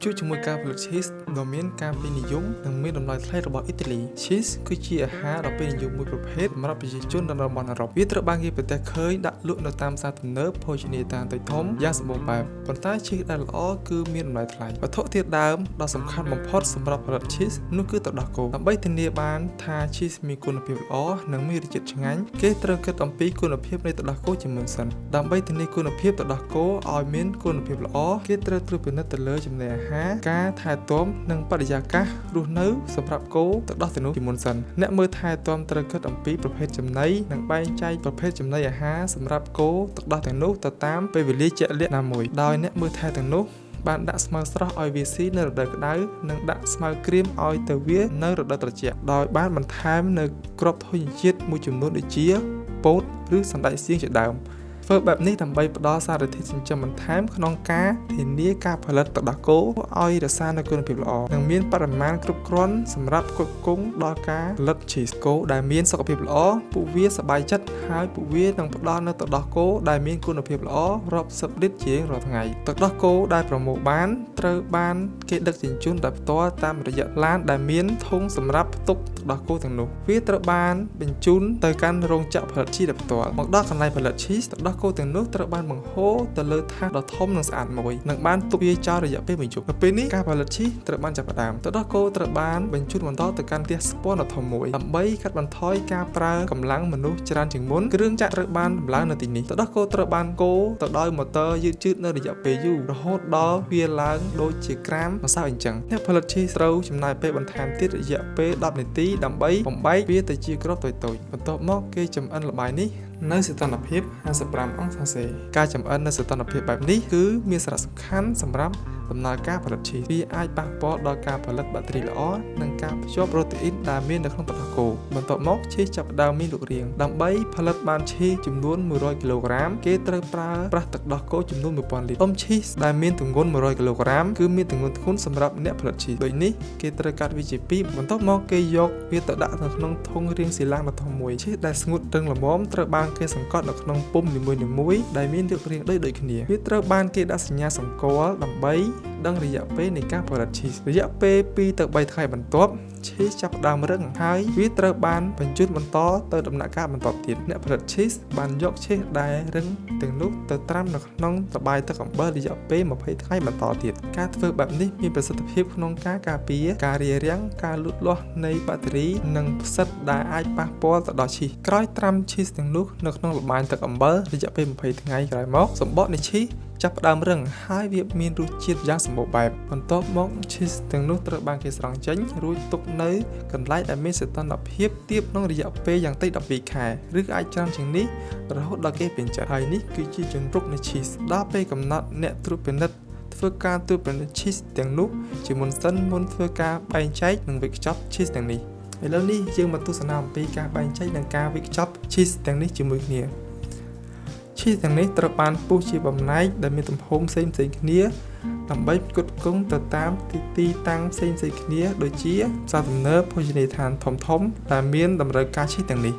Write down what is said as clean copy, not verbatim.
ជួយជាមួយការផលិត cheese ដ៏មានការពេញនិយមនិងមានតម្លៃថ្លៃរបស់អ៊ីតាលី cheese គឺជាអាហារដ៏ពេញនិយមមួយប្រភេទសម្រាប់ប្រជាជននៅតំបន់អឺរ៉ុបវាត្រូវបានគេប្រទះឃើញដាក់លក់នៅតាមផ្សារទំនើបភោជនីយដ្ឋានតូចធំយ៉ាងសម្បូរបែបប៉ុន្តែ cheese ដែលល្អគឺមានតម្លៃថ្លៃវត្ថុធាតុដើមដ៏សំខាន់បំផុតសម្រាប់ផលិត cheese នោះគឺទឹកដោះគោដើម្បីធានាបានថា cheese មានគុណភាពល្អនិងមានរសជាតិឆ្ងាញ់គេត្រូវគិតអំពីគុណភាពនៃទឹកដោះគោជាមុនសិនដើម្បីធានាគុណភាពទឹកដោះគោឲ្យមានគុណភាពល្អគេត្រូវត្រួតពិនិត្យទៅលើចំណីអាហារការថែទាំនិងបរិយាកាសរស់នៅសម្រាប់គោទឹកដោះទាំងនោះជាមុនសិនអ្នកមើលថែទាំត្រូវគិតអំពីប្រភេទចំណីនិងបែងចែកប្រភេទចំណីអាហារសម្រាប់គោទឹកដោះទាំងនោះទៅតាមពេលវេលាជាក់លាក់ណាមួយដោយអ្នកមើលថែទាំងនោះបានដាក់ស្មៅស្រស់ឲ្យវាស៊ីនៅរដូវក្តៅនិងដាក់ស្មៅក្រៀមឲ្យទៅវានៅរដូវត្រជាក់ដោយបានបន្ថែមនៅគ្រាប់ធញ្ញជាតិមួយចំនួនដូចជាពោតឬសណ្តែកសៀងជាដើមធ្វើបែបនេះដើម្បីផ្ដល់សារធាតុចិញ្ចឹមបន្ថែមក្នុងការធានាការផលិតទឹកដោះគោឲ្យរក្សានូវគុណភាពល្អនិងមានបរិមាណគ្រប់គ្រាន់សម្រាប់ផ្គត់ផ្គង់ដល់ការផលិត cheese គោដែលមានសុខភាពល្អពួកវាសប្បាយចិត្តហើយពួកវានឹងផ្ដល់នូវទឹកដោះគោដែលមានគុណភាពល្អរាប់សិបលីត្រជារៀងរាល់ថ្ងៃទឹកដោះគោដែលប្រមូលបានត្រូវបានគេដឹកជញ្ជូនដោយផ្ទាល់តាមរយៈឡានដែលមានធុងសម្រាប់ផ្ទុកទឹកដោះគោទាំងនោះវាត្រូវបានបញ្ជូនទៅកាន់រោងចក្រផលិត cheese ដោយផ្ទាល់មកដល់កន្លែងផលិត cheese ទឹកដោះគោទាំងនោះត្រូវបានបង្ហូរទៅលើថាសដ៏ធំនិងស្អាតមួយនិងបានទុកវាចោលរយៈពេល1យប់នៅពេលនេះការផលិត cheese ត្រូវបានចាប់ផ្ដើមទឹកដោះគោត្រូវបានបញ្ជូនបន្តទៅកាន់ផ្ទះស្ពាន់ដ៏ធំមួយដើម្បីកាត់បន្ថយការប្រើកម្លាំងមនុស្សច្រើនជាងមុនគ្រឿងចក្រត្រូវបានដំឡើងនៅទីនេះទឹកដោះគោត្រូវបានកូរទៅដោយម៉ូទ័រយឺតៗនៅរយៈពេលយូររហូតដល់វាឡើងដូចជាក្រាមម្សៅអញ្ចឹងអ្នកផលិត cheese ត្រូវចំណាយពេលបន្ថែមទៀតរយៈពេល10នាទីដើម្បីបំបែកវាទៅជាគ្រាប់តូចៗបន្ទាប់មកគេចម្អិនល្បាយនេះនៅសីតុណ្ហភាព55អង្សាសេការចម្អិននៅសីតុណ្ហភាពបែបនេះគឺមានសារៈសំខាន់សម្រាប់ដំណើរការផលិត cheese វាអាចប៉ះពាល់ដល់ការផលិតបាក់តេរីល្អនិងការភ្ជាប់ប្រូតេអ៊ីនដែលមាននៅក្នុងទឹកដោះគោបន្ទាប់មក cheese ចាប់ផ្ដើមមានរូបរាងដើម្បីផលិតបាន cheese ចំនួន100គីឡូក្រាមគេត្រូវប្រើប្រាស់ទឹកដោះគោចំនួន1000លីត្រដុំ cheese ដែលមានទម្ងន់100គីឡូក្រាមគឺមានទម្ងន់ធ្ងន់សម្រាប់អ្នកផលិត cheese ដូចនេះគេត្រូវកាត់វាជា2បន្ទាប់មកគេយកវាទៅដាក់នៅក្នុងធុងរាងស៊ីឡាំងដ៏ធំមួយ cheese ដែលស្ងួតរឹងល្មមត្រូវបានគេសង្កត់នៅក្នុងពុម្ពនីមួយៗដែលមានរូបរាងដូចគ្នាវាត្រូវបានគេដាក់សញ្ញាសម្គាល់ដើម្បីដឹងរយៈពេលនៃការផលិត cheese រយៈពេល2ទៅ3ថ្ងៃបន្ទាប់ cheese ចាប់ផ្ដើមរឹងហើយវាត្រូវបានបញ្ជូនបន្តទៅដំណាក់កាលបន្តទៀតអ្នកផលិត cheese បានយក cheese ដែលរឹងទាំងនោះទៅត្រាំនៅក្នុងត្បាយទឹកអំបិលរយៈពេល20ថ្ងៃបន្តទៀតការធ្វើបែបនេះមានប្រសិទ្ធភាពក្នុងការការពារការរារាំងការលូតលាស់នៃបាក់តេរីនិងផ្សិតដែលអាចប៉ះពាល់ទៅដល់ cheese ក្រោយត្រាំ cheese ទាំងនោះនៅក្នុងល្បាយទឹកអំបិលរយៈពេល20ថ្ងៃក្រោយមកសម្បកនៃ cheeseចាប់ផ្ដើមរឹងហើយវាមានរសជាតិយ៉ាងសម្បូរបែបបន្ទាប់មក cheese ទាំងនោះត្រូវបានគេស្រង់ចេញរួចទុកនៅកន្លែងដែលមានសីតុណ្ហភាពទាបក្នុងរយៈពេលយ៉ាងតិច12ខែឬអាចច្រើនជាងនេះរហូតដល់គេពេញចិត្តហើយនេះគឺជាជន្រុកនៃ cheese ដល់ពេលកំណត់អ្នកត្រួតពិនិត្យធ្វើការត្រួតពិនិត្យ cheese ទាំងនោះជាមុនសិនមុនធ្វើការបែងចែកនិងវេចខ្ចប់ cheese ទាំងនេះឥឡូវនេះយើងមកទស្សនាអំពីការបែងចែកនិងការវេចខ្ចប់ cheese ទាំងនេះជាមួយគ្នា cheese ទាំងនេះត្រូវបានពុះជាបំណែកដែលមានទំហំផ្សេងៗគ្នាដើម្បីផ្គត់ផ្គង់ទៅតាមទីតាំងផ្សេងៗគ្នាដូចជាផ្សារទំនើបភោជនីយដ្ឋានធំៗដែលមានតម្រូវការ cheese ទាំងនេះ